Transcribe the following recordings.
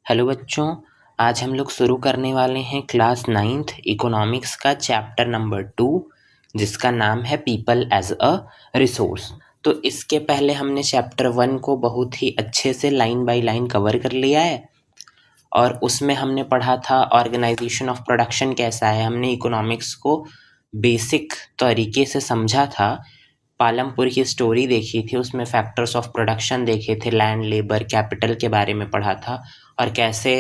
Hello बच्चों, आज हम लोग शुरू करने वाले हैं क्लास 9th इकोनॉमिक्स का चैप्टर नंबर 2 जिसका नाम है पीपल एज अ रिसोर्स। तो इसके पहले हमने चैप्टर 1 को बहुत ही अच्छे से लाइन बाय लाइन कवर कर लिया है और उसमें हमने पढ़ा था ऑर्गेनाइजेशन ऑफ प्रोडक्शन कैसा है। हमने इकोनॉमिक्स को बेसिक तरीके से समझा था। पालमपुर की स्टोरी देखी थी, उसमें फैक्टर्स ऑफ प्रोडक्शन देखे थे, लैंड, लेबर, कैपिटल के बारे में पढ़ा था और कैसे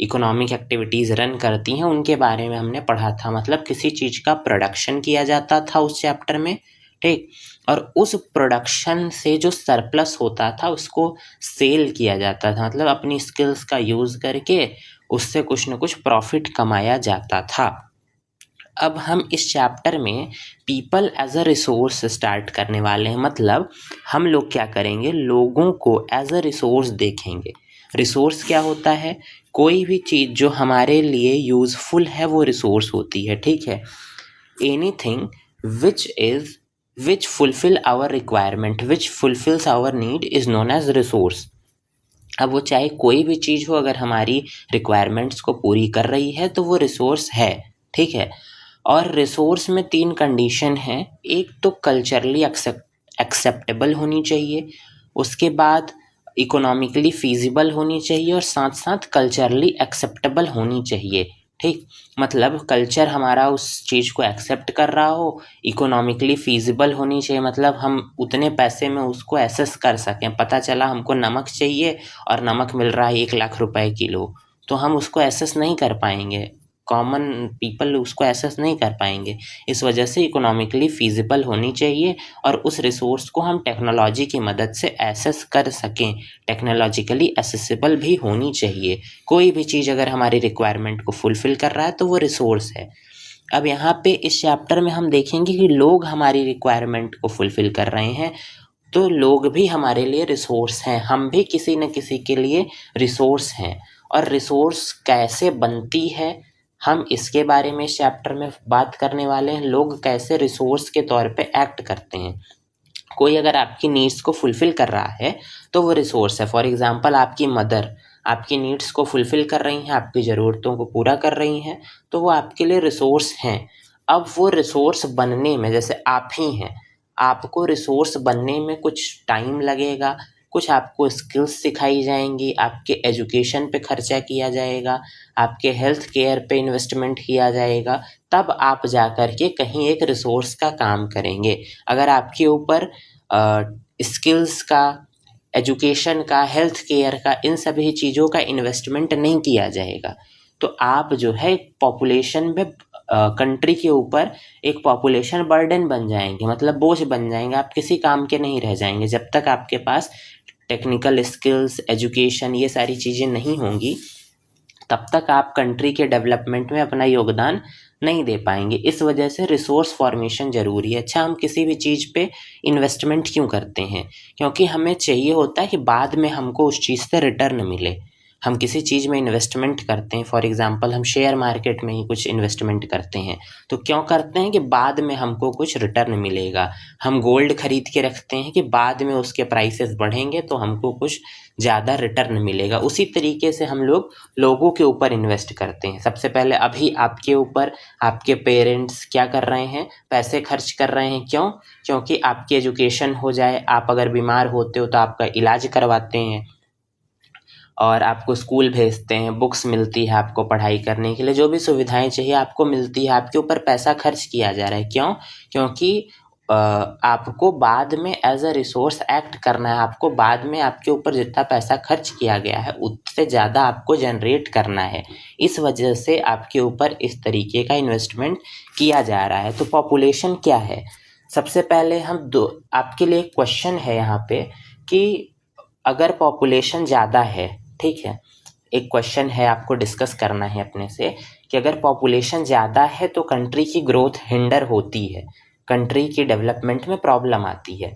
इकोनॉमिक एक्टिविटीज़ रन करती हैं उनके बारे में हमने पढ़ा था। मतलब किसी चीज़ का प्रोडक्शन किया जाता था उस चैप्टर में, ठीक, और उस प्रोडक्शन से जो सरप्लस होता था उसको सेल किया जाता था। मतलब अपनी स्किल्स का यूज़ करके उससे कुछ न कुछ प्रॉफिट कमाया जाता था। अब हम इस चैप्टर में people as a resource start करने वाले हैं। मतलब हम लोग क्या करेंगे, लोगों को एज अ रिसोर्स देखेंगे। रिसोर्स क्या होता है? कोई भी चीज़ जो हमारे लिए यूज़फुल है वो रिसोर्स होती है, ठीक है। Anything which fulfil our requirement, which fulfills our need is known as resource. अब वो चाहे कोई भी चीज़ हो, अगर हमारी रिक्वायरमेंट्स को पूरी कर रही है तो वो रिसोर्स है, ठीक है। और रिसोर्स में 3 कंडीशन हैं। एक तो कल्चरली एक्सेप्टेबल होनी चाहिए, उसके बाद इकोनॉमिकली फीजिबल होनी चाहिए और साथ साथ कल्चरली एक्सेप्टेबल होनी चाहिए, ठीक। मतलब कल्चर हमारा उस चीज़ को एक्सेप्ट कर रहा हो, इकोनॉमिकली फीजिबल होनी चाहिए, मतलब हम उतने पैसे में उसको एसेस कर सकें। पता चला हमको नमक चाहिए और नमक मिल रहा है 1 लाख रुपए किलो, तो हम उसको एसेस नहीं कर पाएंगे, कॉमन पीपल उसको एसेस नहीं कर पाएंगे। इस वजह से इकोनॉमिकली फीजिबल होनी चाहिए और उस रिसोर्स को हम टेक्नोलॉजी की मदद से एसेस कर सकें, टेक्नोलॉजिकली एसेसिबल भी होनी चाहिए। कोई भी चीज़ अगर हमारी रिक्वायरमेंट को फुलफिल कर रहा है तो वो रिसोर्स है। अब यहाँ पे इस चैप्टर में हम देखेंगे कि लोग हमारी रिक्वायरमेंट को फुलफिल कर रहे हैं, तो लोग भी हमारे लिए रिसोर्स हैं, हम भी किसी न किसी के लिए रिसोर्स हैं। और रिसोर्स कैसे बनती है, हम इसके बारे में इस चैप्टर में बात करने वाले हैं। लोग कैसे रिसोर्स के तौर पे एक्ट करते हैं। कोई अगर आपकी नीड्स को फुलफिल कर रहा है तो वो रिसोर्स है। फॉर एग्जांपल आपकी मदर आपकी नीड्स को फुलफिल कर रही हैं, आपकी ज़रूरतों को पूरा कर रही हैं, तो वो आपके लिए रिसोर्स हैं। अब वो रिसोर्स बनने में, जैसे आप ही हैं, आपको रिसोर्स बनने में कुछ टाइम लगेगा, कुछ आपको स्किल्स सिखाई जाएंगी, आपके एजुकेशन पे खर्चा किया जाएगा, आपके हेल्थ केयर पे इन्वेस्टमेंट किया जाएगा, तब आप जा कर के कहीं एक रिसोर्स का काम करेंगे। अगर आपके ऊपर स्किल्स का, एजुकेशन का, हेल्थ केयर का, इन सभी चीज़ों का इन्वेस्टमेंट नहीं किया जाएगा तो आप जो है पॉपुलेशन में, कंट्री के ऊपर एक पॉपुलेशन बर्डन बन जाएंगे, मतलब बोझ बन जाएंगे, आप किसी काम के नहीं रह जाएंगे। जब तक आपके पास टेक्निकल स्किल्स, एजुकेशन, ये सारी चीज़ें नहीं होंगी तब तक आप कंट्री के डेवलपमेंट में अपना योगदान नहीं दे पाएंगे। इस वजह से रिसोर्स फॉर्मेशन ज़रूरी है। अच्छा, हम किसी भी चीज़ पे इन्वेस्टमेंट क्यों करते हैं? क्योंकि हमें चाहिए होता है कि बाद में हमको उस चीज़ से रिटर्न मिले। हम किसी चीज़ में इन्वेस्टमेंट करते हैं, फॉर एग्जांपल हम शेयर मार्केट में ही कुछ इन्वेस्टमेंट करते हैं, तो क्यों करते हैं कि बाद में हमको कुछ रिटर्न मिलेगा। हम गोल्ड खरीद के रखते हैं कि बाद में उसके प्राइसेस बढ़ेंगे तो हमको कुछ ज़्यादा रिटर्न मिलेगा। उसी तरीके से हम लोग लोगों के ऊपर इन्वेस्ट करते हैं। सबसे पहले अभी आपके ऊपर आपके पेरेंट्स क्या कर रहे हैं, पैसे खर्च कर रहे हैं। क्यों? क्योंकि आपकी एजुकेशन हो जाए, आप अगर बीमार होते हो तो आपका इलाज करवाते हैं और आपको स्कूल भेजते हैं, बुक्स मिलती है आपको पढ़ाई करने के लिए, जो भी सुविधाएं चाहिए आपको मिलती है, आपके ऊपर पैसा खर्च किया जा रहा है। क्यों? क्योंकि आपको बाद में एज अ रिसोर्स एक्ट करना है। आपको बाद में आपके ऊपर जितना पैसा खर्च किया गया है उससे ज़्यादा आपको जनरेट करना है। इस वजह से आपके ऊपर इस तरीके का इन्वेस्टमेंट किया जा रहा है। तो पॉपुलेशन क्या है? सबसे पहले हम आपके लिए एक क्वेश्चन है यहाँ पे कि अगर पॉपुलेशन ज़्यादा है, ठीक है, एक क्वेश्चन है आपको डिस्कस करना है अपने से कि अगर पॉपुलेशन ज़्यादा है तो कंट्री की ग्रोथ हिंडर होती है, कंट्री की डेवलपमेंट में प्रॉब्लम आती है।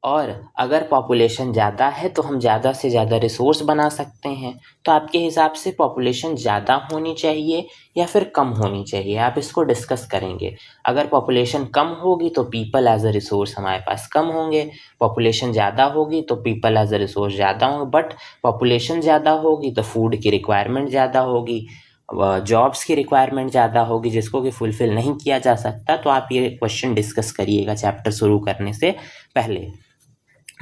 और अगर पॉपुलेशन ज़्यादा है तो हम ज़्यादा से ज़्यादा रिसोर्स बना सकते हैं। तो आपके हिसाब से पॉपुलेशन ज़्यादा होनी चाहिए या फिर कम होनी चाहिए, आप इसको डिस्कस करेंगे। अगर पॉपुलेशन कम होगी तो पीपल एज अ रिसोर्स हमारे पास कम होंगे, पॉपुलेशन ज़्यादा होगी तो पीपल एज अ रिसोर्स ज़्यादा होंगे। बट पॉपुलेशन ज़्यादा होगी तो फूड की रिक्वायरमेंट ज़्यादा होगी, जॉब्स की रिक्वायरमेंट ज़्यादा होगी जिसको कि फुलफ़िल नहीं किया जा सकता। तो आप ये क्वेश्चन डिस्कस करिएगा चैप्टर शुरू करने से पहले।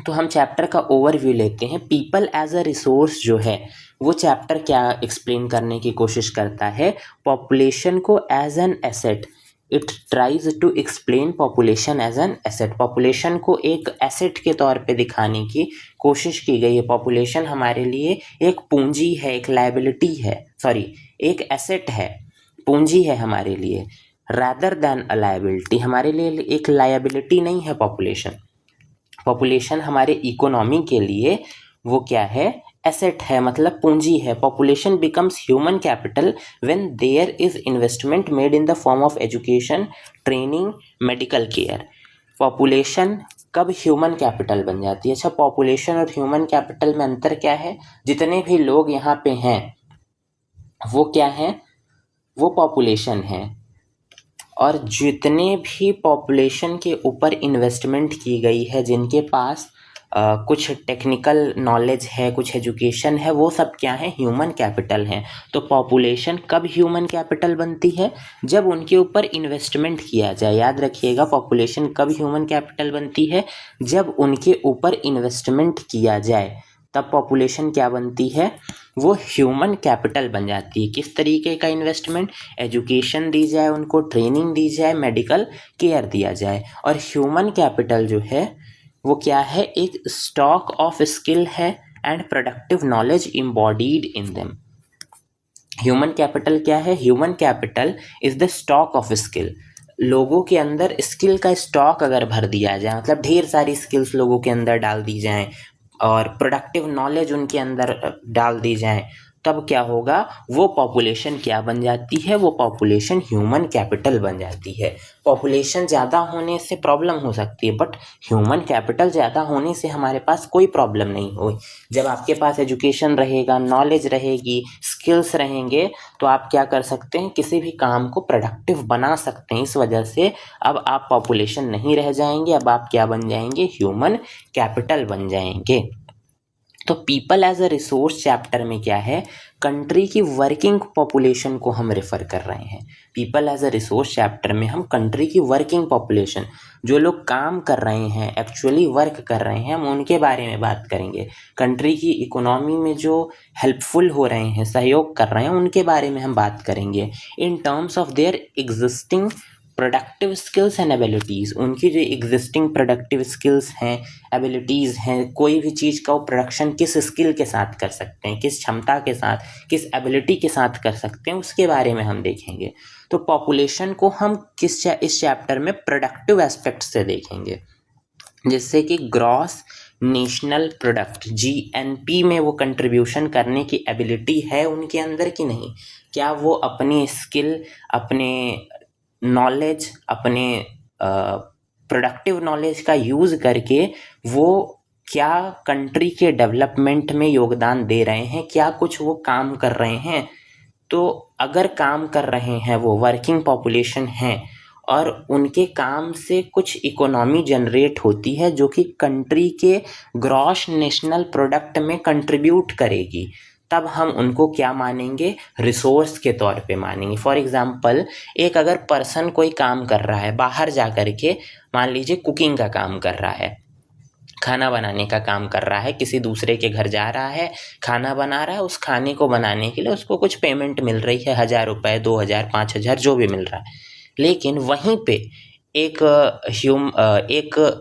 तो हम चैप्टर का ओवरव्यू लेते हैं। पीपल एज अ रिसोर्स जो है वो चैप्टर क्या एक्सप्लेन करने की कोशिश करता है, पॉपुलेशन को as an asset. It tries to explain population as an asset. Population को एक एसेट के तौर पे दिखाने की कोशिश की गई है। पॉपुलेशन हमारे लिए एक पूंजी है, एक लायबिलिटी है, सॉरी एक एसेट है, पूंजी है हमारे लिए, रादर दैन अ लायबिलिटी। हमारे लिए एक लायबिलिटी नहीं है पॉपुलेशन। पॉपुलेशन हमारे इकोनॉमी के लिए वो क्या है, एसेट है, मतलब पूंजी है। Population becomes human capital when there is investment made in the form of education, training, medical care. Population कब ह्यूमन कैपिटल बन जाती है? अच्छा, पॉपुलेशन और ह्यूमन कैपिटल में अंतर क्या है? जितने भी लोग यहाँ पे हैं वो क्या हैं? वो पॉपुलेशन है। और जितने भी पॉपुलेशन के ऊपर इन्वेस्टमेंट की गई है, जिनके पास कुछ टेक्निकल नॉलेज है, कुछ एजुकेशन है, वो सब क्या है? ह्यूमन कैपिटल हैं। तो पॉपुलेशन कब ह्यूमन कैपिटल बनती है? जब उनके ऊपर इन्वेस्टमेंट किया जाए। याद रखिएगा, पॉपुलेशन कब ह्यूमन कैपिटल बनती है? जब उनके ऊपर इन्वेस्टमेंट किया जाए, तब पॉपुलेशन क्या बनती है? वो ह्यूमन कैपिटल बन जाती है। किस तरीके का इन्वेस्टमेंट? एजुकेशन दी जाए उनको, ट्रेनिंग दी जाए, मेडिकल केयर दिया जाए। और ह्यूमन कैपिटल जो है वो क्या है? एक स्टॉक ऑफ स्किल है and productive knowledge embodied in them. Human capital क्या है? Human capital is the stock of skill. लोगों के अंदर स्किल का स्टॉक अगर भर दिया जाए, मतलब ढेर सारी स्किल्स लोगों के अंदर डाल दी जाएं और प्रोडक्टिव नॉलेज उनके अंदर डाल दी जाए, तब क्या होगा? वो पॉपुलेशन क्या बन जाती है? वो पॉपुलेशन ह्यूमन कैपिटल बन जाती है। पॉपुलेशन ज़्यादा होने से प्रॉब्लम हो सकती है, बट ह्यूमन कैपिटल ज़्यादा होने से हमारे पास कोई प्रॉब्लम नहीं हुई। जब आपके पास एजुकेशन रहेगा, नॉलेज रहेगी, स्किल्स रहेंगे, तो आप क्या कर सकते हैं? किसी भी काम को प्रोडक्टिव बना सकते हैं। इस वजह से अब आप पॉपुलेशन नहीं रह जाएंगे, अब आप क्या बन जाएंगे? ह्यूमन कैपिटल बन जाएंगे। तो people as a resource chapter में क्या है? कंट्री की वर्किंग पॉपुलेशन को हम रेफर कर रहे हैं। People as a resource chapter में हम कंट्री की वर्किंग पॉपुलेशन, जो लोग काम कर रहे हैं, एक्चुअली वर्क कर रहे हैं, हम उनके बारे में बात करेंगे। कंट्री की इकोनॉमी में जो हेल्पफुल हो रहे हैं, सहयोग कर रहे हैं, उनके बारे में हम बात करेंगे in terms of their existing productive skills and abilities. उनकी जो एग्जिस्टिंग प्रोडक्टिव स्किल्स हैं, एबिलिटीज़ हैं, कोई भी चीज़ का वो प्रोडक्शन किस स्किल के साथ कर सकते हैं, किस क्षमता के साथ, किस एबिलिटी के साथ कर सकते हैं, उसके बारे में हम देखेंगे। तो पॉपुलेशन को हम इस चैप्टर में प्रोडक्टिव एस्पेक्ट से देखेंगे, जिससे कि ग्रॉस नेशनल प्रोडक्ट GNP में वो कंट्रीब्यूशन करने की एबिलिटी है उनके अंदर कि नहीं। क्या वो अपनी स्किल, अपने नॉलेज, अपने प्रोडक्टिव नॉलेज का यूज़ करके वो क्या कंट्री के डेवलपमेंट में योगदान दे रहे हैं, क्या कुछ वो काम कर रहे हैं। तो अगर काम कर रहे हैं, वो वर्किंग पॉपुलेशन है और उनके काम से कुछ इकोनॉमी जनरेट होती है जो कि कंट्री के ग्रॉस नेशनल प्रोडक्ट में कंट्रीब्यूट करेगी, तब हम उनको क्या मानेंगे? रिसोर्स के तौर पे मानेंगे। फॉर एग्जांपल, एक अगर पर्सन कोई काम कर रहा है बाहर जा कर के, मान लीजिए कुकिंग का काम कर रहा है, खाना बनाने का काम कर रहा है, किसी दूसरे के घर जा रहा है, खाना बना रहा है, उस खाने को बनाने के लिए उसको कुछ पेमेंट मिल रही है, 1000 रुपये, 2000, 5000, जो भी मिल रहा है। लेकिन वहीं पे एक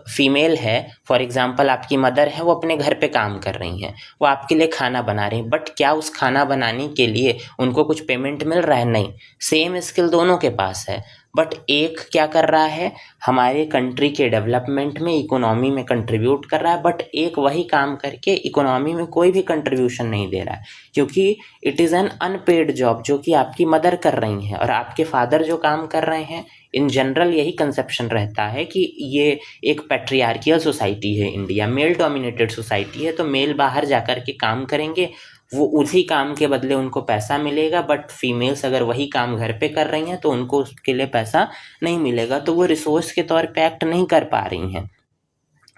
फीमेल है, फॉर एग्जांपल आपकी मदर है, वो अपने घर पे काम कर रही हैं, वो आपके लिए खाना बना रही हैं, बट क्या उस खाना बनाने के लिए उनको कुछ पेमेंट मिल रहा है? नहीं। सेम स्किल दोनों के पास है, बट एक क्या कर रहा है? हमारे कंट्री के डेवलपमेंट में, इकोनॉमी में कंट्रीब्यूट कर रहा है, बट एक वही काम करके इकोनॉमी में कोई भी कंट्रीब्यूशन नहीं दे रहा है, क्योंकि it is an unpaid job जो कि आपकी मदर कर रही हैं, और आपके फादर जो काम कर रहे हैं इन जनरल यही कंसेप्शन रहता है कि ये एक पैट्रियार्कियल सोसाइटी है, इंडिया मेल डोमिनेटेड सोसाइटी है, तो मेल बाहर जाकर के काम करेंगे, वो उसी काम के बदले उनको पैसा मिलेगा, बट फीमेल्स अगर वही काम घर पे कर रही हैं तो उनको उसके लिए पैसा नहीं मिलेगा, तो वो रिसोर्स के तौर पे एक्ट नहीं कर पा रही हैं।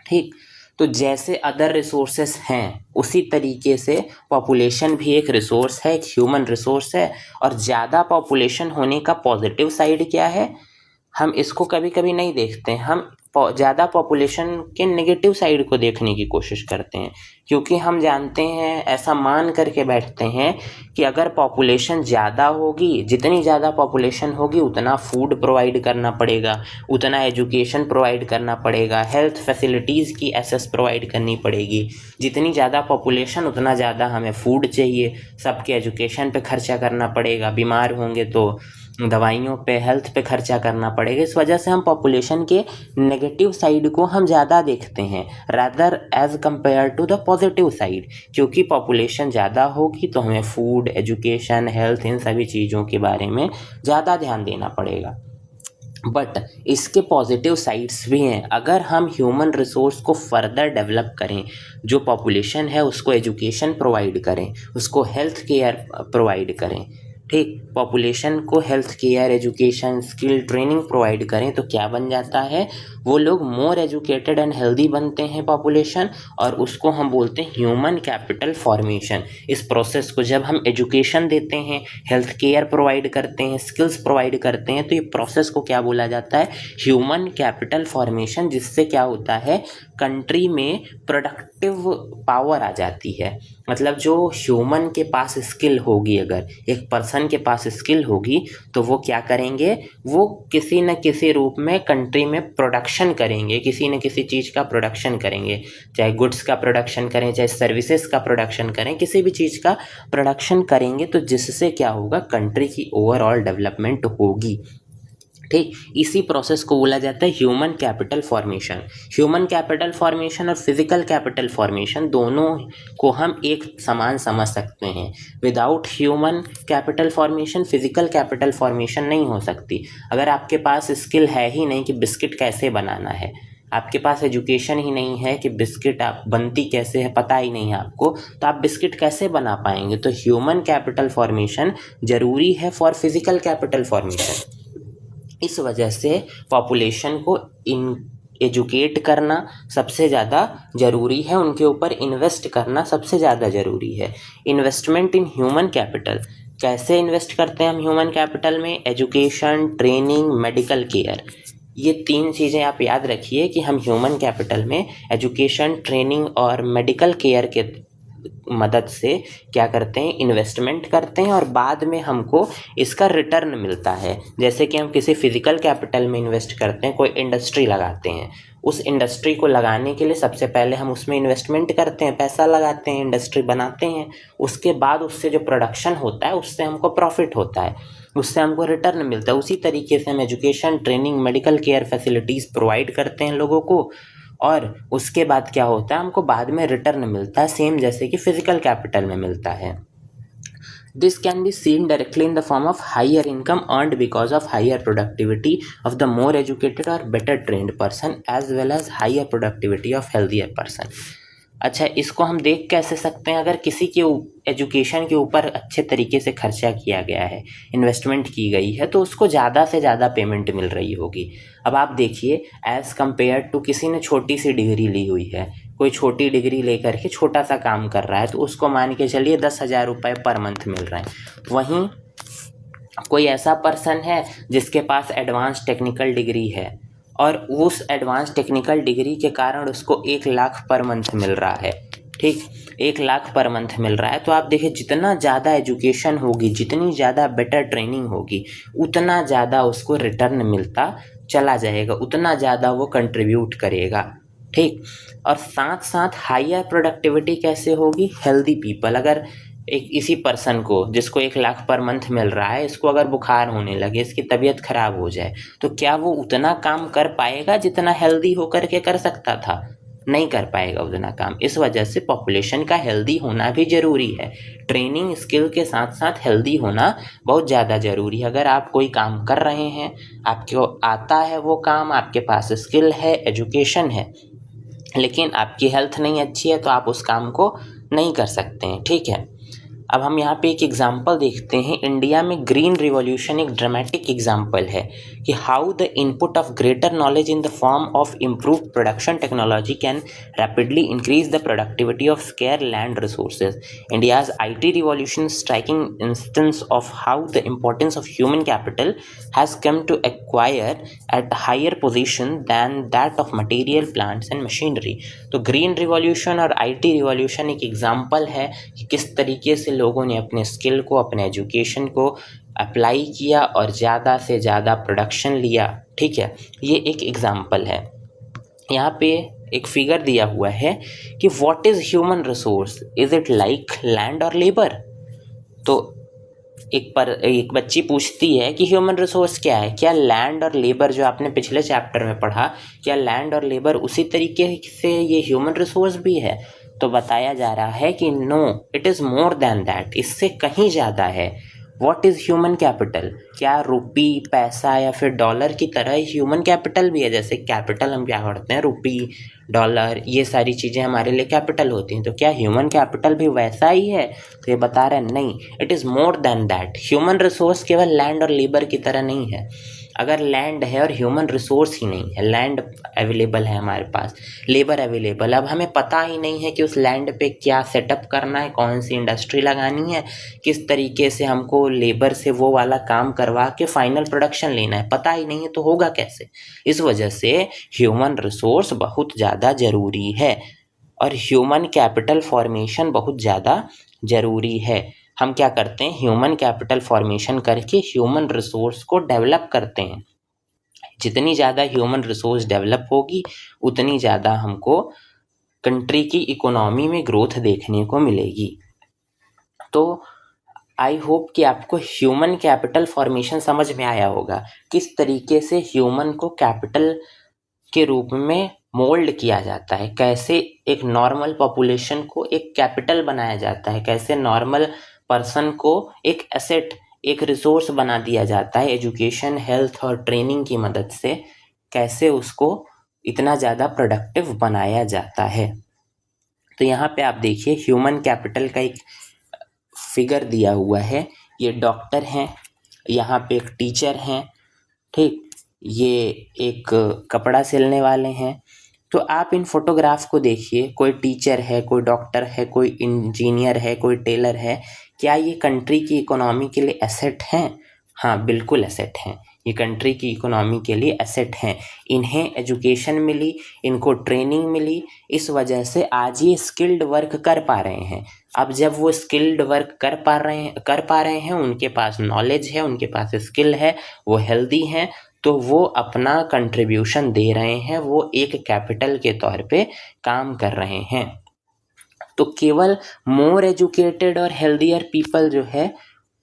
ठीक, तो जैसे अदर रिसोर्सेस हैं उसी तरीके से पॉपुलेशन भी एक रिसोर्स है, एक ह्यूमन रिसोर्स है। और ज़्यादा पॉपुलेशन होने का पॉजिटिव साइड क्या है, हम इसको कभी कभी नहीं देखते हैं। हम ज़्यादा पॉपुलेशन के नेगेटिव साइड को देखने की कोशिश करते हैं, क्योंकि हम जानते हैं, ऐसा मान करके बैठते हैं कि अगर पॉपुलेशन ज़्यादा होगी, जितनी ज़्यादा पॉपुलेशन होगी उतना फूड प्रोवाइड करना पड़ेगा, उतना एजुकेशन प्रोवाइड करना पड़ेगा, हेल्थ फैसिलिटीज़ की एक्सेस प्रोवाइड करनी पड़ेगी। जितनी ज़्यादा पॉपुलेशन उतना ज़्यादा हमें फूड चाहिए, सबके एजुकेशन पे खर्चा करना पड़ेगा, बीमार होंगे तो दवाइयों पे, हेल्थ पे खर्चा करना पड़ेगा। इस वजह से हम पॉपुलेशन के नेगेटिव साइड को हम ज़्यादा देखते हैं rather as compare to the positive side, क्योंकि पॉपुलेशन ज़्यादा होगी तो हमें फूड, एजुकेशन, हेल्थ, इन सभी चीज़ों के बारे में ज़्यादा ध्यान देना पड़ेगा। बट इसके पॉजिटिव साइड्स भी हैं। अगर हम ह्यूमन रिसोर्स को फर्दर डेवलप करें, जो पॉपुलेशन है उसको एजुकेशन प्रोवाइड करें, उसको हेल्थ केयर प्रोवाइड करें, ठीक, पॉपुलेशन को health care, education, skill training provide करें, तो क्या बन जाता है, वो लोग मोर एजुकेटेड एंड हेल्दी बनते हैं पॉपुलेशन, और उसको हम बोलते हैं ह्यूमन कैपिटल फॉर्मेशन। इस प्रोसेस को जब हम एजुकेशन देते हैं, हेल्थ केयर प्रोवाइड करते हैं, स्किल्स प्रोवाइड करते हैं, तो ये प्रोसेस को क्या बोला जाता है, ह्यूमन कैपिटल फॉर्मेशन, जिससे क्या होता है, कंट्री में प्रोडक्टिव पावर आ जाती है। मतलब जो ह्यूमन के पास स्किल होगी, अगर एक पर्सन के पास स्किल होगी तो वो क्या करेंगे, वो किसी न किसी रूप में कंट्री में प्रोडक्शन करेंगे, किसी न किसी चीज़ का प्रोडक्शन करेंगे, चाहे गुड्स का प्रोडक्शन करें, चाहे सर्विसेज का प्रोडक्शन करें, किसी भी चीज़ का प्रोडक्शन करेंगे, तो जिससे क्या होगा, कंट्री की ओवरऑल डेवलपमेंट होगी। ठीक, इसी प्रोसेस को बोला जाता है human capital formation. Human capital formation और फिजिकल कैपिटल फॉर्मेशन दोनों को हम एक समान समझ सकते हैं। Without human capital formation physical capital formation नहीं हो सकती। अगर आपके पास स्किल है ही नहीं कि बिस्किट कैसे बनाना है, आपके पास एजुकेशन ही नहीं है कि बिस्किट आप बनती कैसे है पता ही नहीं है आपको, तो आप बिस्किट कैसे बना पाएंगे। तो ह्यूमन कैपिटल फॉर्मेशन ज़रूरी है फॉर फिजिकल कैपिटल फॉर्मेशन। इस वजह से पॉपुलेशन को एजुकेट करना सबसे ज़्यादा ज़रूरी है, उनके ऊपर इन्वेस्ट करना सबसे ज़्यादा ज़रूरी है। इन्वेस्टमेंट इन ह्यूमन कैपिटल, कैसे इन्वेस्ट करते हैं हम ह्यूमन कैपिटल में, एजुकेशन, ट्रेनिंग, मेडिकल केयर, ये 3 चीज़ें आप याद रखिए कि हम ह्यूमन कैपिटल में एजुकेशन, ट्रेनिंग और मेडिकल केयर के मदद से क्या करते हैं, इन्वेस्टमेंट करते हैं, और बाद में हमको इसका रिटर्न मिलता है। जैसे कि हम किसी फिजिकल कैपिटल में इन्वेस्ट करते हैं, कोई इंडस्ट्री लगाते हैं, उस इंडस्ट्री को लगाने के लिए सबसे पहले हम उसमें इन्वेस्टमेंट करते हैं, पैसा लगाते हैं, इंडस्ट्री बनाते हैं, उसके बाद उससे जो प्रोडक्शन होता है उससे हमको प्रॉफिट होता है, उससे हमको रिटर्न मिलता है। उसी तरीके से हम education, training, medical care facilities provide करते हैं लोगों को, और उसके बाद क्या होता है, हमको बाद में रिटर्न मिलता है, सेम जैसे कि फिजिकल कैपिटल में मिलता है। This can be seen directly in the form of higher income earned because of higher productivity of the more educated or better trained person, as well as higher productivity of healthier person. अच्छा, इसको हम देख कैसे सकते हैं, अगर किसी के एजुकेशन के ऊपर अच्छे तरीके से खर्चा किया गया है, इन्वेस्टमेंट की गई है, तो उसको ज़्यादा से ज़्यादा पेमेंट मिल रही होगी। अब आप देखिए, एज़ कम्पेयर टू किसी ने छोटी सी डिग्री ली हुई है, कोई छोटी डिग्री लेकर के छोटा सा काम कर रहा है, तो उसको मान के चलिए 10,000 रुपये पर मंथ मिल रहे हैं। वहीं कोई ऐसा पर्सन है जिसके पास एडवांस टेक्निकल डिग्री है, और उस एडवांस टेक्निकल डिग्री के कारण उसको 1 लाख पर मंथ मिल रहा है। ठीक, 1 लाख पर मंथ मिल रहा है। तो आप देखिए, जितना ज़्यादा एजुकेशन होगी, जितनी ज़्यादा बेटर ट्रेनिंग होगी, उतना ज़्यादा उसको रिटर्न मिलता चला जाएगा, उतना ज़्यादा वो कंट्रीब्यूट करेगा। ठीक, और साथ साथ हायर प्रोडक्टिविटी कैसे होगी, हेल्दी पीपल, अगर एक इसी पर्सन को जिसको 1 लाख पर मंथ मिल रहा है, इसको अगर बुखार होने लगे, इसकी तबीयत खराब हो जाए, तो क्या वो उतना काम कर पाएगा जितना हेल्दी होकर के कर सकता था? नहीं कर पाएगा उतना काम। इस वजह से पॉपुलेशन का हेल्दी होना भी ज़रूरी है। ट्रेनिंग स्किल के साथ साथ हेल्दी होना बहुत ज़्यादा ज़रूरी है। अगर आप कोई काम कर रहे हैं, आपको आता है वो काम, आपके पास स्किल है, एजुकेशन है, लेकिन आपकी हेल्थ नहीं अच्छी है, तो आप उस काम को नहीं कर सकते हैं। ठीक है, अब हम यहाँ पे एक एग्जाम्पल देखते हैं। इंडिया में ग्रीन रिवॉल्यूशन एक ड्रामेटिक एग्जाम्पल है कि how the input of greater knowledge in the form of improve production technology can rapidly increase the productivity of scarce land resources. India's IT revolution striking instance of how the importance of human capital has come to acquire at higher position than that of material plants and machinery. तो green revolution और IT revolution एक example है कि किस तरीके से लोगों ने अपने स्किल को, अपने एजुकेशन को अप्लाई किया और ज़्यादा से ज़्यादा प्रोडक्शन लिया। ठीक है, ये एक एग्जाम्पल है। यहाँ पे एक फिगर दिया हुआ है कि what is human resource, is it like land और लेबर। तो एक बच्ची पूछती है कि ह्यूमन रिसोर्स क्या है, क्या लैंड और लेबर जो आपने पिछले चैप्टर में पढ़ा, क्या लैंड और लेबर उसी तरीके से ये ह्यूमन रिसोर्स भी है? तो बताया जा रहा है कि no, it is more than that, इससे कहीं ज़्यादा है। व्हाट इज़ ह्यूमन कैपिटल, क्या रुपी, पैसा या फिर डॉलर की तरह ह्यूमन कैपिटल भी है? जैसे कैपिटल हम क्या पढ़ते हैं, रुपी, डॉलर, ये सारी चीज़ें हमारे लिए कैपिटल होती हैं। तो क्या ह्यूमन कैपिटल भी वैसा ही है? तो ये बता रहे हैं नहीं, it is more than that. Human resource केवल लैंड और लेबर की तरह नहीं है। अगर लैंड है और ह्यूमन रिसोर्स ही नहीं है, लैंड अवेलेबल है हमारे पास, लेबर अवेलेबल, अब हमें पता ही नहीं है कि उस लैंड पे क्या सेटअप करना है, कौन सी इंडस्ट्री लगानी है, किस तरीके से हमको लेबर से वो वाला काम करवा के फाइनल प्रोडक्शन लेना है, पता ही नहीं है, तो होगा कैसे? इस वजह से ह्यूमन रिसोर्स बहुत ज़्यादा ज़रूरी है और ह्यूमन कैपिटल फॉर्मेशन बहुत ज़्यादा ज़रूरी है। हम क्या करते हैं, ह्यूमन कैपिटल फॉर्मेशन करके ह्यूमन रिसोर्स को डेवलप करते हैं। जितनी ज़्यादा ह्यूमन रिसोर्स डेवलप होगी, उतनी ज़्यादा हमको कंट्री की इकोनॉमी में ग्रोथ देखने को मिलेगी। तो आई होप कि आपको ह्यूमन कैपिटल फॉर्मेशन समझ में आया होगा, किस तरीके से ह्यूमन को कैपिटल के रूप में मोल्ड किया जाता है, कैसे एक नॉर्मल पॉपुलेशन को एक कैपिटल बनाया जाता है, कैसे नॉर्मल पर्सन को एक एसेट, एक रिसोर्स बना दिया जाता है एजुकेशन, हेल्थ और ट्रेनिंग की मदद से, कैसे उसको इतना ज़्यादा प्रोडक्टिव बनाया जाता है। तो यहाँ पे आप देखिए ह्यूमन कैपिटल का एक फिगर दिया हुआ है। ये डॉक्टर हैं, यहाँ पे एक टीचर हैं, ठीक, ये एक कपड़ा सिलने वाले हैं। तो आप इन फोटोग्राफ को देखिए, कोई टीचर है, कोई डॉक्टर है, कोई इंजीनियर है, कोई टेलर है। क्या ये कंट्री की इकोनॉमी के लिए एसेट हैं? हाँ, बिल्कुल एसेट हैं। ये कंट्री की इकोनॉमी के लिए एसेट हैं। इन्हें एजुकेशन मिली, इनको ट्रेनिंग मिली, इस वजह से आज ये स्किल्ड वर्क कर पा रहे हैं। अब जब वो स्किल्ड वर्क कर पा रहे हैं, उनके पास नॉलेज है, उनके पास स्किल है, वो हेल्दी हैं, तो वो अपना कंट्रीब्यूशन दे रहे हैं, वो एक कैपिटल के तौर पे काम कर रहे हैं। तो केवल मोर एजुकेटेड और हेल्दियर पीपल जो है,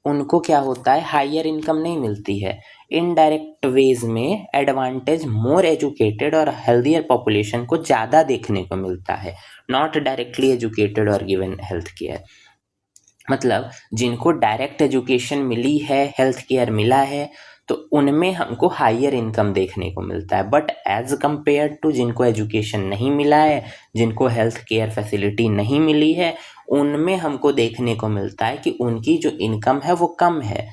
उनको क्या होता है, हायर इनकम नहीं मिलती है। इनडायरेक्ट वेज में एडवांटेज मोर एजुकेटेड और हेल्दियर पॉपुलेशन को ज़्यादा देखने को मिलता है, नॉट डायरेक्टली एजुकेटेड और गिवन हेल्थ केयर। मतलब जिनको डायरेक्ट एजुकेशन मिली है, हेल्थ केयर मिला है, तो उनमें हमको हायर इनकम देखने को मिलता है। बट एज कंपेयर टू जिनको एजुकेशन नहीं मिला है, जिनको हेल्थ केयर फैसिलिटी नहीं मिली है, उनमें हमको देखने को मिलता है कि उनकी जो इनकम है वो कम है।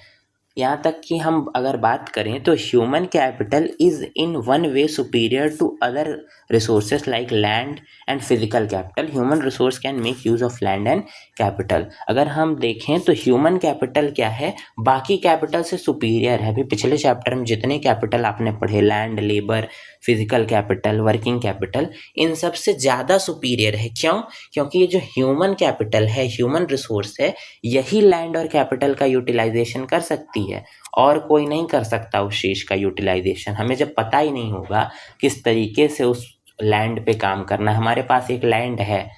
यहाँ तक कि हम अगर बात करें तो human capital is in one way superior to other resources like land and physical capital. Human resource can make use of land and capital. अगर हम देखें तो ह्यूमन कैपिटल क्या है, बाकी कैपिटल से सुपीरियर है। अभी पिछले चैप्टर में जितने कैपिटल आपने पढ़े, land, labour, physical capital, working capital, इन सब से ज़्यादा सुपीरियर है। क्यों? क्योंकि ये जो ह्यूमन कैपिटल है, ह्यूमन रिसोर्स है, यही लैंड और कैपिटल का यूटिलाइजेशन कर सकती है, और कोई नहीं कर सकता उस चीज़ का यूटिलाइजेशन। हमें जब पता ही नहीं होगा किस तरीके से उस लैंड पे काम करना है, हमारे पास एक लैंड है,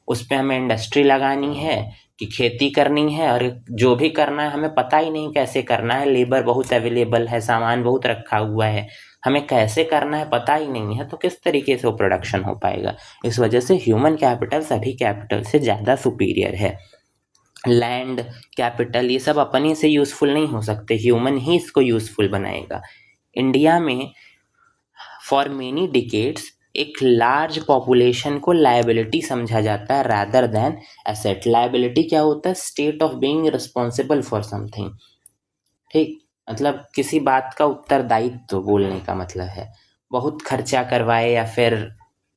उस पे हमें इंडस्ट्री लगानी है कि खेती करनी है, और जो भी करना है हमें पता ही नहीं कैसे करना है, लेबर बहुत अवेलेबल है, सामान बहुत रखा हुआ है, हमें कैसे करना है पता ही नहीं है, तो किस तरीके से वो प्रोडक्शन हो पाएगा। इस वजह से ह्यूमन कैपिटल सभी कैपिटल से ज़्यादा सुपीरियर है। लैंड, कैपिटल, ये सब अपने से यूज़फुल नहीं हो सकते, ह्यूमन ही इसको यूज़फुल बनाएगा। इंडिया में फॉर मेनी डिकेड्स एक लार्ज पॉपुलेशन को लायबिलिटी समझा जाता है रादर देन एसेट। लायबिलिटी क्या होता है? State of being responsible for something, ठीक, मतलब किसी बात का उत्तरदायित्व बोलने का मतलब है। बहुत खर्चा करवाए या फिर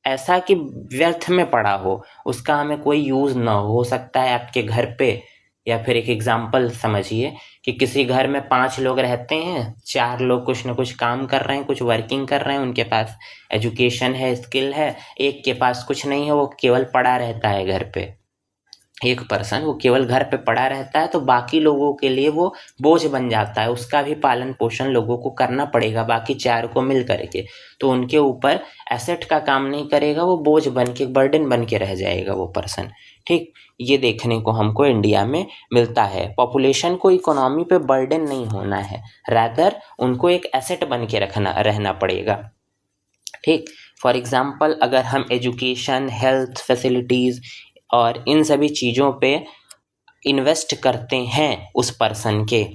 ऐसा कि व्यर्थ में पड़ा हो, उसका हमें कोई यूज़ ना हो सकता है आपके घर पे। या फिर एक एग्जांपल समझिए कि किसी घर में 5 लोग रहते हैं, 4 लोग कुछ ना कुछ काम कर रहे हैं, कुछ वर्किंग कर रहे हैं, उनके पास एजुकेशन है, स्किल है, एक के पास कुछ नहीं है, वो केवल पड़ा रहता है घर पे। एक पर्सन वो केवल घर पे पड़ा रहता है, तो बाकी लोगों के लिए वो बोझ बन जाता है, उसका भी पालन पोषण लोगों को करना पड़ेगा बाकी 4 को मिल करके, तो उनके ऊपर एसेट का काम नहीं करेगा, वो बोझ बन के, बर्डन बन के रह जाएगा वो पर्सन, ठीक। ये देखने को हमको इंडिया में मिलता है। पॉपुलेशन को इकोनॉमी पे बर्डन नहीं होना है, रादर उनको एक एसेट बन के रहना पड़ेगा, ठीक। फॉर एग्जाम्पल, अगर हम एजुकेशन, हेल्थ फैसिलिटीज़ और इन सभी चीज़ों पे इन्वेस्ट करते हैं, उस पर्सन के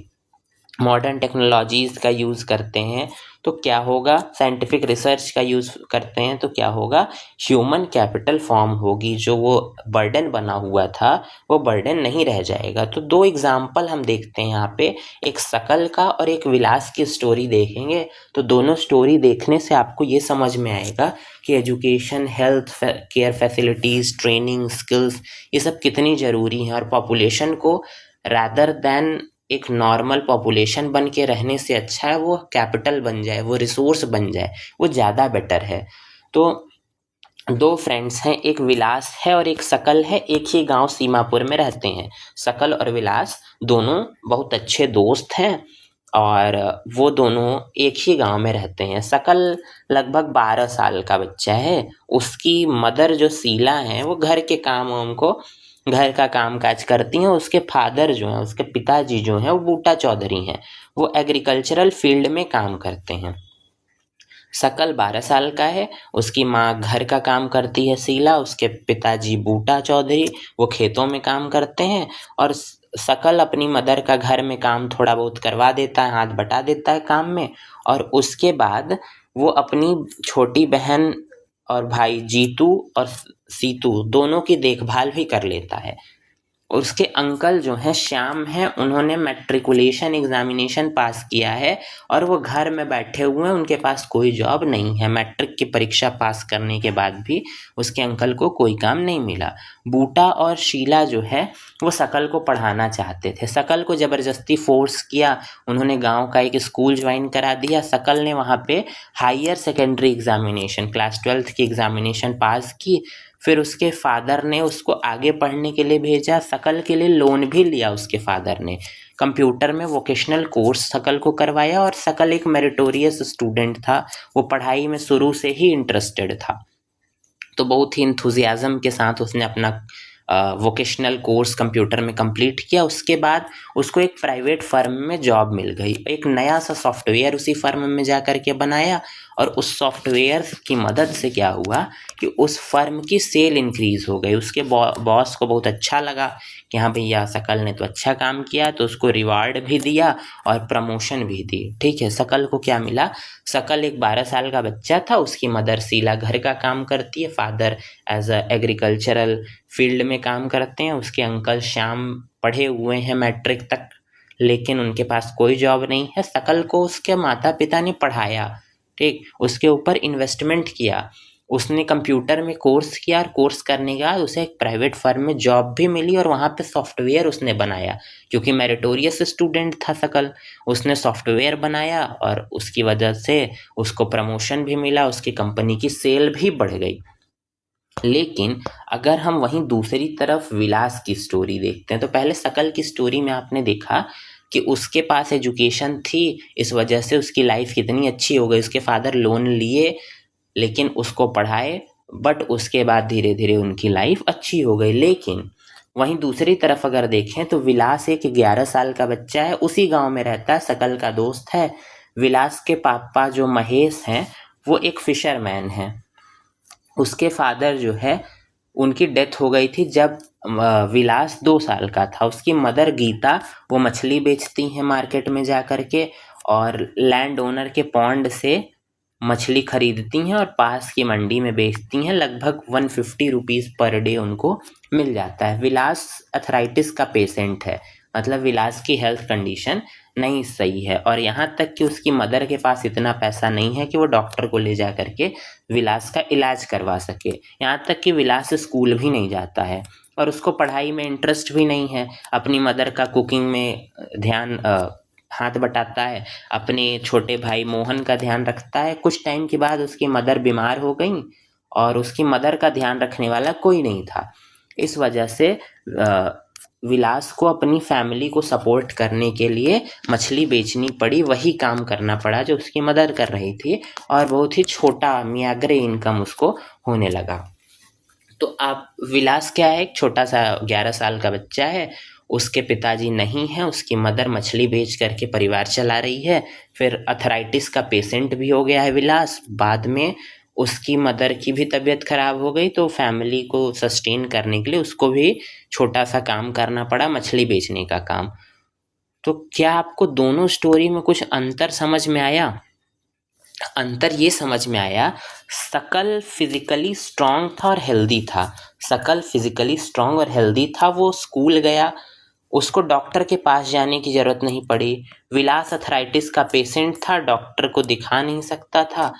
मॉडर्न टेक्नोलॉजीज़ का यूज़ करते हैं, तो क्या होगा? साइंटिफिक रिसर्च का यूज़ करते हैं तो क्या होगा? ह्यूमन कैपिटल फॉर्म होगी, जो वो बर्डन बना हुआ था वो बर्डन नहीं रह जाएगा। तो 2 एग्जाम्पल हम देखते हैं यहाँ पे, एक शकल का और एक विलास की स्टोरी देखेंगे। तो दोनों स्टोरी देखने से आपको ये समझ में आएगा कि education, health care facilities, training, skills, ये सब कितनी ज़रूरी हैं, और पॉपुलेशन को रादर दैन एक नॉर्मल पॉपुलेशन बन के रहने से अच्छा है वो कैपिटल बन जाए, वो रिसोर्स बन जाए, वो ज़्यादा बेटर है। तो 2 फ्रेंड्स हैं, एक विलास है और एक शकल है, एक ही गांव सीमापुर में रहते हैं। शकल और विलास दोनों बहुत अच्छे दोस्त हैं और वो दोनों एक ही गांव में रहते हैं। शकल लगभग 12 साल का बच्चा है, उसकी मदर जो शीला हैं वो घर के काम वाम को, घर का काम काज करती हैं। उसके फादर जो हैं, उसके पिताजी जो हैं वो बूटा चौधरी हैं, वो एग्रीकल्चरल फील्ड में काम करते हैं। शकल 12 साल का है, उसकी माँ घर का काम करती है शीला, उसके पिताजी बूटा चौधरी वो खेतों में काम करते हैं, और शकल अपनी मदर का घर में काम थोड़ा बहुत करवा देता है, हाथ बटा देता है काम में, और उसके बाद वो अपनी छोटी बहन और भाई जीतू और सीतू दोनों की देखभाल भी कर लेता है। और उसके अंकल जो हैं श्याम हैं, उन्होंने मैट्रिकुलेशन एग्जामिनेशन पास किया है और वो घर में बैठे हुए हैं, उनके पास कोई जॉब नहीं है। मैट्रिक की परीक्षा पास करने के बाद भी उसके अंकल को कोई काम नहीं मिला। बूटा और शीला जो है वो शकल को पढ़ाना चाहते थे, शकल को ज़बरदस्ती फोर्स किया, उन्होंने गांव का एक स्कूल ज्वाइन करा दिया। शकल ने वहाँ पे higher secondary examination, class 12th की एग्जामिनेशन पास की। फिर उसके फादर ने उसको आगे पढ़ने के लिए भेजा, शकल के लिए लोन भी लिया उसके फादर ने। कंप्यूटर में वोकेशनल कोर्स शकल को करवाया, और शकल एक मेरिटोरियस स्टूडेंट था, वो पढ़ाई में शुरू से ही इंटरेस्टेड था, तो बहुत ही इंथुजियाज़म के साथ उसने अपना वोकेशनल कोर्स कंप्यूटर में कंप्लीट किया। उसके बाद उसको एक प्राइवेट फर्म में जॉब मिल गई, एक नया सा सॉफ्टवेयर उसी फर्म में जा कर के बनाया, और उस सॉफ्टवेयर की मदद से क्या हुआ कि उस फर्म की सेल इंक्रीज़ हो गई। उसके बॉस को बहुत अच्छा लगा कि हाँ भैया शकल ने तो अच्छा काम किया, तो उसको रिवार्ड भी दिया और प्रमोशन भी दी, ठीक है। शकल को क्या मिला? शकल एक 12 साल का बच्चा था, उसकी मदर शीला घर का काम करती है, father as a agricultural field में काम करते हैं, उसके अंकल श्याम पढ़े हुए हैं मैट्रिक तक, लेकिन उनके पास कोई जॉब नहीं है। शकल को उसके माता पिता ने पढ़ाया, ठीक, उसके ऊपर इन्वेस्टमेंट किया, उसने कंप्यूटर में कोर्स किया, और कोर्स करने के बाद उसे एक प्राइवेट फर्म में जॉब भी मिली, और वहाँ पे सॉफ्टवेयर उसने बनाया, क्योंकि मेरिटोरियस स्टूडेंट था शकल, उसने सॉफ्टवेयर बनाया और उसकी वजह से उसको प्रमोशन भी मिला, उसकी कंपनी की सेल भी बढ़ गई। लेकिन अगर हम वहीं दूसरी तरफ विलास की स्टोरी देखते हैं, तो पहले शकल की स्टोरी में आपने देखा कि उसके पास एजुकेशन थी, इस वजह से उसकी लाइफ कितनी अच्छी हो गई। उसके फादर लोन लिए लेकिन उसको पढ़ाए, बट उसके बाद धीरे धीरे उनकी लाइफ अच्छी हो गई। लेकिन वहीं दूसरी तरफ अगर देखें तो विलास एक 11 साल का बच्चा है, उसी गांव में रहता है, शकल का दोस्त है। विलास के पापा जो महेश हैं वो एक फिशरमैन हैं। उसके फादर जो है उनकी डेथ हो गई थी जब विलास 2 साल का था। उसकी मदर गीता वो मछली बेचती हैं मार्केट में जा कर के, और लैंड ओनर के पॉन्ड से मछली खरीदती हैं और पास की मंडी में बेचती हैं। लगभग 150 रुपीज़ पर डे उनको मिल जाता है। विलास अथराइटिस का पेशेंट है, मतलब विलास की हेल्थ कंडीशन नहीं सही है, और यहाँ तक कि उसकी मदर के पास इतना पैसा नहीं है कि वो डॉक्टर को ले जा करके विलास का इलाज करवा सके। यहाँ तक कि विलास स्कूल भी नहीं जाता है और उसको पढ़ाई में इंटरेस्ट भी नहीं है। अपनी मदर का कुकिंग में ध्यान हाथ बटाता है, अपने छोटे भाई मोहन का ध्यान रखता है। कुछ टाइम के बाद उसकी मदर बीमार हो गई और उसकी मदर का ध्यान रखने वाला कोई नहीं था। इस वजह से विलास को अपनी फैमिली को सपोर्ट करने के लिए मछली बेचनी पड़ी, वही काम करना पड़ा जो उसकी मदर कर रही थी, और बहुत ही छोटा मियाग्रे इनकम उसको होने लगा। तो आप विलास क्या है, एक छोटा सा 11 साल का बच्चा है, उसके पिताजी नहीं हैं, उसकी मदर मछली बेच करके परिवार चला रही है। फिर अथराइटिस का पेशेंट भी हो गया है विलास। बाद में उसकी मदर की भी तबीयत खराब हो गई, तो फैमिली को सस्टेन करने के लिए उसको भी छोटा सा काम करना पड़ा, मछली बेचने का काम। तो क्या आपको दोनों स्टोरी में कुछ अंतर समझ में आया? अंतर ये समझ में आया, शकल फिजिकली स्ट्रांग था और हेल्दी था। शकल फिजिकली स्ट्रांग और हेल्दी था, वो स्कूल गया, उसको डॉक्टर के पास जाने की ज़रूरत नहीं पड़ी। विलास अथराइटिस का पेशेंट था, डॉक्टर को दिखा नहीं सकता था,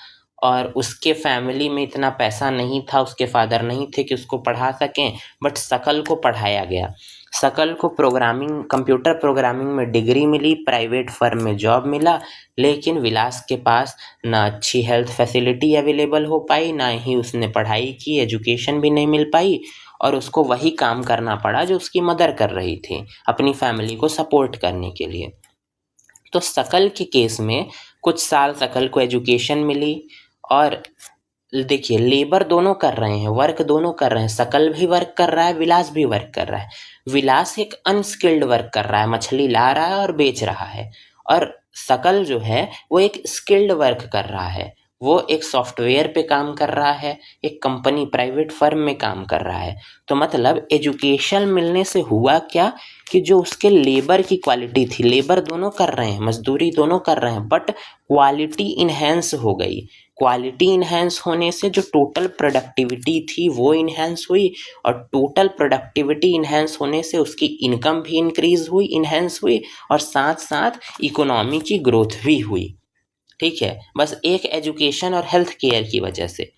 और उसके फैमिली में इतना पैसा नहीं था, उसके फादर नहीं थे कि उसको पढ़ा सकें, बट शकल को पढ़ाया गया। शकल को प्रोग्रामिंग, कंप्यूटर प्रोग्रामिंग में डिग्री मिली, प्राइवेट फर्म में जॉब मिला, लेकिन विलास के पास ना अच्छी हेल्थ फैसिलिटी अवेलेबल हो पाई, ना ही उसने पढ़ाई की, एजुकेशन भी नहीं मिल पाई, और उसको वही काम करना पड़ा जो उसकी मदर कर रही थी अपनी फैमिली को सपोर्ट करने के लिए। तो शकल के केस में कुछ साल शकल को एजुकेशन मिली, और देखिए लेबर दोनों कर रहे हैं, वर्क दोनों कर रहे हैं, शकल भी वर्क कर रहा है, विलास भी वर्क कर रहा है। विलास एक अनस्किल्ड वर्क कर रहा है, मछली ला रहा है और बेच रहा है, और शकल जो है वो एक स्किल्ड वर्क कर रहा है, वो एक सॉफ्टवेयर पे काम कर रहा है, एक कंपनी प्राइवेट फर्म में काम कर रहा है। तो मतलब एजुकेशन मिलने से हुआ क्या कि जो उसके लेबर की क्वालिटी थी, लेबर दोनों कर रहे हैं, मजदूरी दोनों कर रहे हैं, बट क्वालिटी इन्हेंस हो गई। क्वालिटी इन्हेंस होने से जो टोटल प्रोडक्टिविटी थी वो इन्हेंस हुई, और टोटल प्रोडक्टिविटी इन्हेंस होने से उसकी इनकम भी इंक्रीज हुई, इन्हेंस हुई, और साथ साथ इकोनॉमी की ग्रोथ भी हुई। ठीक है, बस एक एजुकेशन और हेल्थ केयर की वजह से।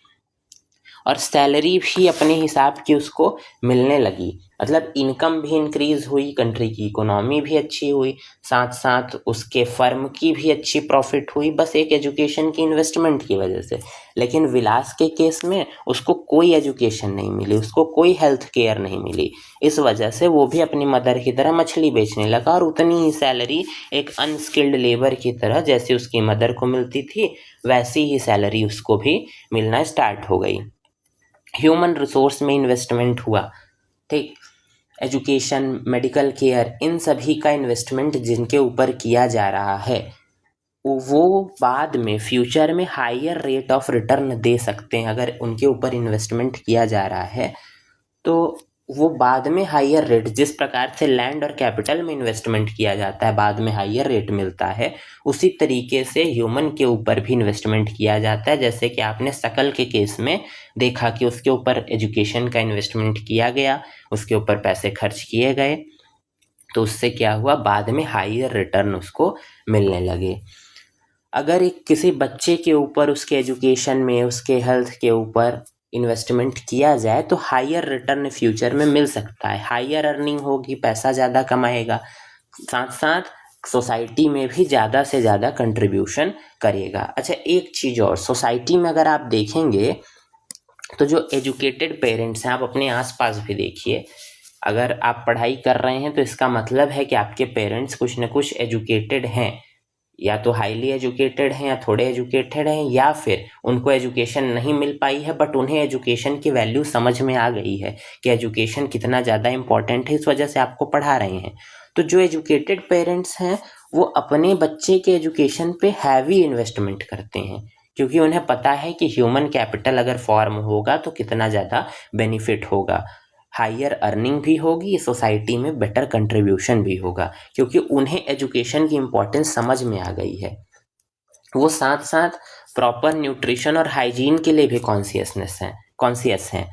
और सैलरी भी अपने हिसाब की उसको मिलने लगी, मतलब इनकम भी इंक्रीज हुई, कंट्री की इकोनॉमी भी अच्छी हुई, साथ साथ उसके फर्म की भी अच्छी प्रॉफिट हुई, बस एक एजुकेशन की इन्वेस्टमेंट की वजह से। लेकिन विलास के केस में उसको कोई एजुकेशन नहीं मिली, उसको कोई हेल्थ केयर नहीं मिली, इस वजह से वो भी अपनी मदर की तरह मछली बेचने लगा, और उतनी ही सैलरी एक अनस्किल्ड लेबर की तरह जैसे उसकी मदर को मिलती थी वैसी ही सैलरी उसको भी मिलना स्टार्ट हो गई। ह्यूमन रिसोर्स में इन्वेस्टमेंट हुआ, ठीक, एजुकेशन, मेडिकल केयर, इन सभी का इन्वेस्टमेंट जिनके ऊपर किया जा रहा है वो बाद में फ्यूचर में हायर रेट ऑफ रिटर्न दे सकते हैं। अगर उनके ऊपर इन्वेस्टमेंट किया जा रहा है तो वो बाद में हायर रेट, जिस प्रकार से लैंड और कैपिटल में इन्वेस्टमेंट किया जाता है बाद में हायर रेट मिलता है, उसी तरीके से ह्यूमन के ऊपर भी इन्वेस्टमेंट किया जाता है। जैसे कि आपने शकल के केस में देखा कि उसके ऊपर एजुकेशन का इन्वेस्टमेंट किया गया, उसके ऊपर पैसे खर्च किए गए, तो उससे क्या हुआ, बाद में हायर रिटर्न उसको मिलने लगे। अगर एक किसी बच्चे के ऊपर, उसके एजुकेशन में, उसके हेल्थ के ऊपर इन्वेस्टमेंट किया जाए तो हायर रिटर्न फ्यूचर में मिल सकता है, हायर अर्निंग होगी, पैसा ज़्यादा कमाएगा, साथ साथ सोसाइटी में भी ज़्यादा से ज़्यादा कंट्रीब्यूशन करेगा। अच्छा, एक चीज़ और, सोसाइटी में अगर आप देखेंगे तो जो एजुकेटेड पेरेंट्स हैं, आप अपने आसपास भी देखिए, अगर आप पढ़ाई कर रहे हैं तो इसका मतलब है कि आपके पेरेंट्स कुछ न कुछ एजुकेटेड हैं, या तो हाईली एजुकेटेड हैं या थोड़े एजुकेटेड हैं, या फिर उनको एजुकेशन नहीं मिल पाई है बट उन्हें एजुकेशन की वैल्यू समझ में आ गई है कि एजुकेशन कितना ज़्यादा इम्पॉर्टेंट है, इस वजह से आपको पढ़ा रहे हैं। तो जो एजुकेटेड पेरेंट्स हैं वो अपने बच्चे के एजुकेशन पे हैवी इन्वेस्टमेंट करते हैं, क्योंकि उन्हें पता है कि ह्यूमन कैपिटल अगर फॉर्म होगा तो कितना ज़्यादा बेनिफिट होगा, हायर अर्निंग भी होगी, सोसाइटी में बेटर कंट्रीब्यूशन भी होगा, क्योंकि उन्हें एजुकेशन की इम्पोर्टेंस समझ में आ गई है। वो साथ साथ प्रॉपर न्यूट्रिशन और हाइजीन के लिए भी कॉन्शियस हैं।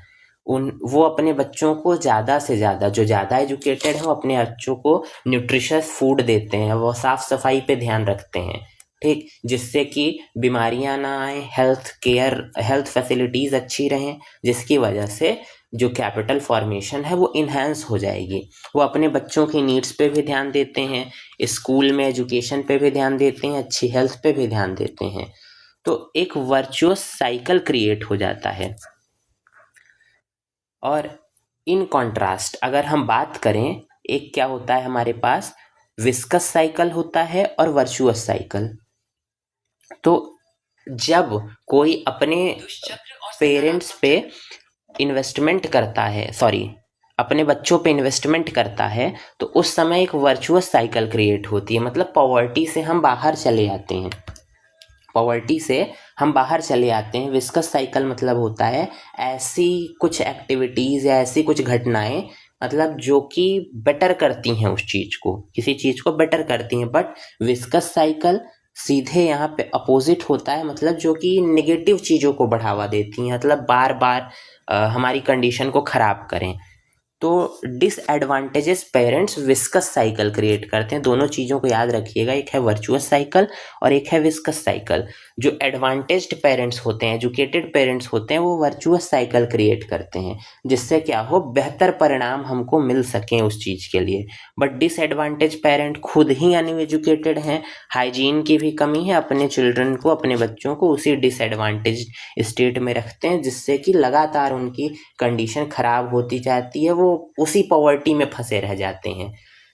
वो अपने बच्चों को ज़्यादा से ज़्यादा, जो ज़्यादा एजुकेटेड हैं वो अपने बच्चों को न्यूट्रिशियस फूड देते हैं, वो साफ़ सफाई पे ध्यान रखते हैं, ठीक, जिससे कि बीमारियां ना आए, हेल्थ फैसिलिटीज़ अच्छी रहें, जिसकी वजह से जो कैपिटल फॉर्मेशन है वो इन्हेंस हो जाएगी। वो अपने बच्चों की नीड्स पे भी ध्यान देते हैं, स्कूल में एजुकेशन पे भी ध्यान देते हैं, अच्छी हेल्थ पे भी ध्यान देते हैं। तो एक वर्चुअस साइकिल क्रिएट हो जाता है। और इन कॉन्ट्रास्ट अगर हम बात करें, एक क्या होता है हमारे पास, विस्कस साइकिल होता है और वर्चुअस साइकिल। तो जब कोई अपने पेरेंट्स पे इन्वेस्टमेंट करता है, अपने बच्चों पे इन्वेस्टमेंट करता है, तो उस समय एक वर्चुअस साइकिल क्रिएट होती है, मतलब पॉवर्टी से हम बाहर चले आते हैं। विस्कस साइकिल मतलब होता है ऐसी कुछ एक्टिविटीज़ या ऐसी कुछ घटनाएं, मतलब जो कि बेटर करती हैं उस चीज़ को, किसी चीज़ को बेटर करती हैं। बट विस्कस साइकिल सीधे यहाँ पे अपोजिट होता है, मतलब जो कि नेगेटिव चीज़ों को बढ़ावा देती हैं, मतलब बार बार हमारी कंडीशन को ख़राब करें। तो disadvantages parents viscous cycle create करते हैं। दोनों चीज़ों को याद रखिएगा, एक है वर्चुअस साइकिल और एक है विस्कस साइकिल। जो एडवांटेज्ड पेरेंट्स होते हैं, एजुकेटेड पेरेंट्स होते हैं, वो वर्चुअस साइकिल क्रिएट करते हैं, जिससे क्या हो, बेहतर परिणाम हमको मिल सकें उस चीज़ के लिए। बट डिसएडवांटेज पेरेंट खुद ही अनएजुकेटेड हैं, हाइजीन की भी कमी है, अपने चिल्ड्रन को, अपने बच्चों को उसी डिसएडवांटेज स्टेट में रखते हैं, जिससे कि लगातार उनकी कंडीशन ख़राब होती जाती है, वो उसी पॉवर्टी में फंसे रह जाते हैं।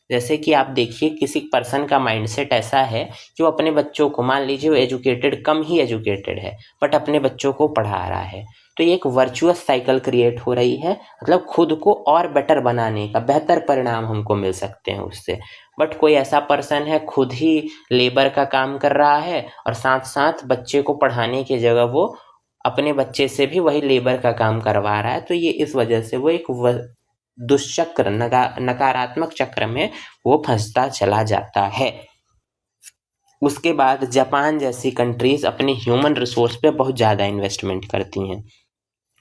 जैसे कि आप देखिए, किसी पर्सन का माइंडसेट ऐसा है कि वो अपने बच्चों को, मान लीजिए वो एजुकेटेड, कम ही एजुकेटेड है, बट अपने बच्चों को पढ़ा रहा है, तो ये एक वर्चुअस साइकिल क्रिएट हो रही है, मतलब खुद को और बेटर बनाने का, बेहतर परिणाम हमको मिल सकते हैं उससे। बट कोई ऐसा पर्सन है, खुद ही लेबर का काम कर रहा है और साथ साथ बच्चे को पढ़ाने की जगह वो अपने बच्चे से भी वही लेबर का काम करवा रहा है, तो ये इस वजह से वो एक दुष्चक्र, नकारात्मक चक्र में वो फंसता चला जाता है। उसके बाद जापान जैसी कंट्रीज अपने ह्यूमन रिसोर्स पे बहुत ज़्यादा इन्वेस्टमेंट करती हैं।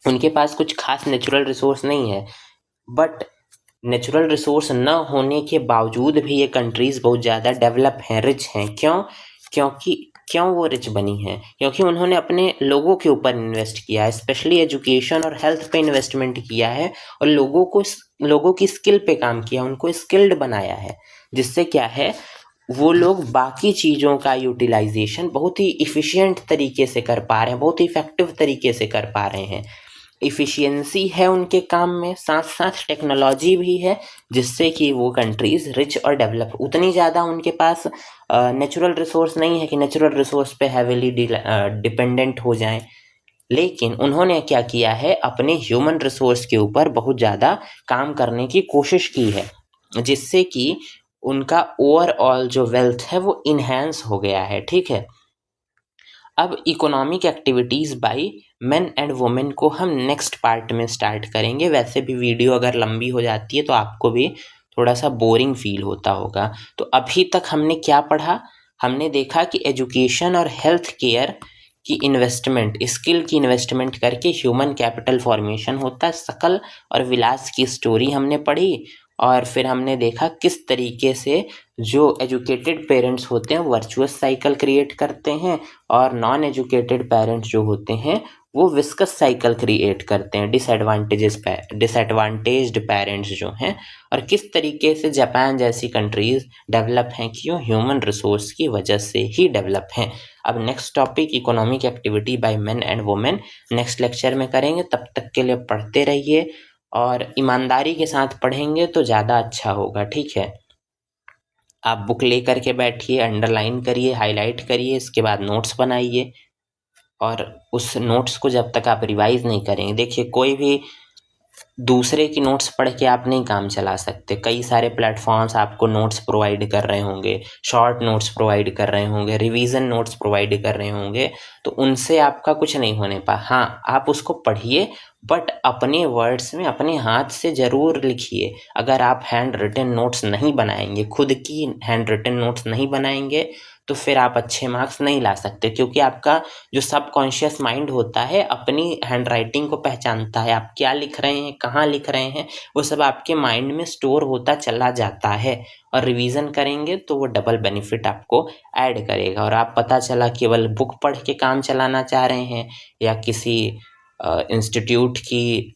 उनके पास कुछ खास नेचुरल रिसोर्स नहीं है, बट नेचुरल रिसोर्स न होने के बावजूद भी ये कंट्रीज़ बहुत ज़्यादा डेवलप हैं, रिच हैं। क्यों वो रिच बनी हैं? क्योंकि उन्होंने अपने लोगों के ऊपर इन्वेस्ट किया है, स्पेशली एजुकेशन और हेल्थ पे इन्वेस्टमेंट किया है, और लोगों की स्किल पे काम किया, उनको स्किल्ड बनाया है, जिससे क्या है, वो लोग बाकी चीज़ों का यूटिलाइजेशन बहुत ही इफ़िशियंट तरीके से कर पा रहे हैं, बहुत ही इफ़ेक्टिव तरीके से कर पा रहे हैं। इफ़िशियंसी है उनके काम में, साथ साथ टेक्नोलॉजी भी है, जिससे कि वो कंट्रीज़ रिच और डेवलप। उतनी ज़्यादा उनके पास नेचुरल रिसोर्स नहीं है कि नेचुरल रिसोर्स पे हैवीली डिपेंडेंट हो जाएं, लेकिन उन्होंने क्या किया है, अपने ह्यूमन रिसोर्स के ऊपर बहुत ज़्यादा काम करने की कोशिश की है, जिससे कि उनका ओवरऑल जो वेल्थ है वो इन्हेंस हो गया है। ठीक है, अब economic activities by men and women को हम नेक्स्ट पार्ट में स्टार्ट करेंगे। वैसे भी वीडियो अगर लंबी हो जाती है तो आपको भी थोड़ा सा बोरिंग फील होता होगा। तो अभी तक हमने क्या पढ़ा? हमने देखा कि एजुकेशन और हेल्थ केयर की इन्वेस्टमेंट, स्किल की इन्वेस्टमेंट करके ह्यूमन कैपिटल फॉर्मेशन होता है। शकल और विलास की स्टोरी हमने पढ़ी, और फिर हमने देखा किस तरीके से जो एजुकेटेड पेरेंट्स होते हैं वर्चुअस साइकिल क्रिएट करते हैं, और नॉन एजुकेटेड पेरेंट्स जो होते हैं वो विस्कस साइकिल क्रिएट करते हैं, डिसएडवांटेज्ड पेरेंट्स जो हैं। और किस तरीके से जापान जैसी कंट्रीज डेवलप हैं, क्यों? ह्यूमन रिसोर्स की वजह से ही डेवलप हैं। अब next topic economic activity by men and women next lecture में करेंगे। तब तक के लिए पढ़ते रहिए, और ईमानदारी के साथ पढ़ेंगे तो ज़्यादा अच्छा होगा। ठीक है, आप बुक ले करके बैठिए, अंडरलाइन करिए, हाईलाइट करिए, इसके बाद नोट्स बनाइए, और उस नोट्स को जब तक आप रिवाइज नहीं करेंगे, देखिए कोई भी दूसरे की नोट्स पढ़ के आप नहीं काम चला सकते। कई सारे प्लेटफॉर्म्स आपको नोट्स प्रोवाइड कर रहे होंगे, शॉर्ट नोट्स प्रोवाइड कर रहे होंगे, रिवीजन नोट्स प्रोवाइड कर रहे होंगे, तो उनसे आपका कुछ नहीं होने पा। हाँ, आप उसको पढ़िए, बट अपने वर्ड्स में अपने हाथ से ज़रूर लिखिए। अगर आप हैंड रिटन नोट्स नहीं बनाएंगे, खुद की हैंड रिटन नोट्स नहीं बनाएंगे, तो फिर आप अच्छे मार्क्स नहीं ला सकते, क्योंकि आपका जो सबकॉन्शियस माइंड होता है अपनी हैंड राइटिंग को पहचानता है। आप क्या लिख रहे हैं, कहाँ लिख रहे हैं, वो सब आपके माइंड में स्टोर होता चला जाता है। और रिवीजन करेंगे तो वो डबल बेनिफिट आपको ऐड करेगा। और आप पता चला केवल बुक पढ़ के काम चलाना चाह रहे हैं या किसी इंस्टीट्यूट की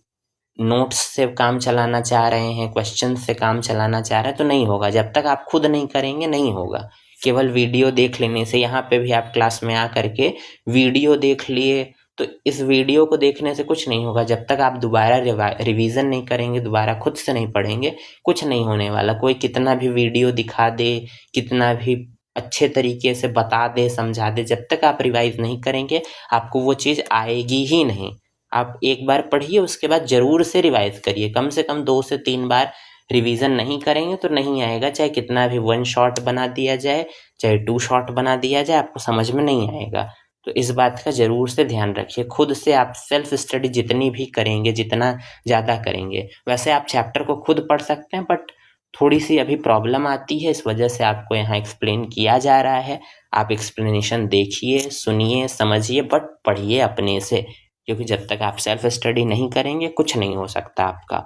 नोट्स से काम चलाना चाह रहे हैं, क्वेश्चन से काम चलाना चाह रहे हैं, तो नहीं होगा। जब तक आप खुद नहीं करेंगे नहीं होगा। केवल वीडियो देख लेने से, यहाँ पे भी आप क्लास में आ करके वीडियो देख लिए, तो इस वीडियो को देखने से कुछ नहीं होगा। जब तक आप दोबारा रिवीजन नहीं करेंगे, दोबारा खुद से नहीं पढ़ेंगे, कुछ नहीं होने वाला। कोई कितना भी वीडियो दिखा दे, कितना भी अच्छे तरीके से बता दे, समझा दे, जब तक आप रिवाइज नहीं करेंगे आपको वो चीज़ आएगी ही नहीं। आप एक बार पढ़िए, उसके बाद ज़रूर से रिवाइज करिए। कम से कम 2 से 3 बार रिवीजन नहीं करेंगे तो नहीं आएगा। चाहे कितना भी 1 शॉट बना दिया जाए, चाहे 2 शॉट बना दिया जाए, आपको समझ में नहीं आएगा। तो इस बात का ज़रूर से ध्यान रखिए। खुद से आप सेल्फ स्टडी जितनी भी करेंगे, जितना ज़्यादा करेंगे, वैसे आप चैप्टर को खुद पढ़ सकते हैं, बट थोड़ी सी अभी प्रॉब्लम आती है, इस वजह से आपको यहाँ एक्सप्लेन किया जा रहा है। आप एक्सप्लेनेशन देखिए, सुनिए, समझिए, बट पढ़िए अपने से, क्योंकि जब तक आप सेल्फ स्टडी नहीं करेंगे कुछ नहीं हो सकता आपका।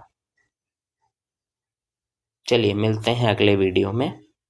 चलिए मिलते हैं अगले वीडियो में।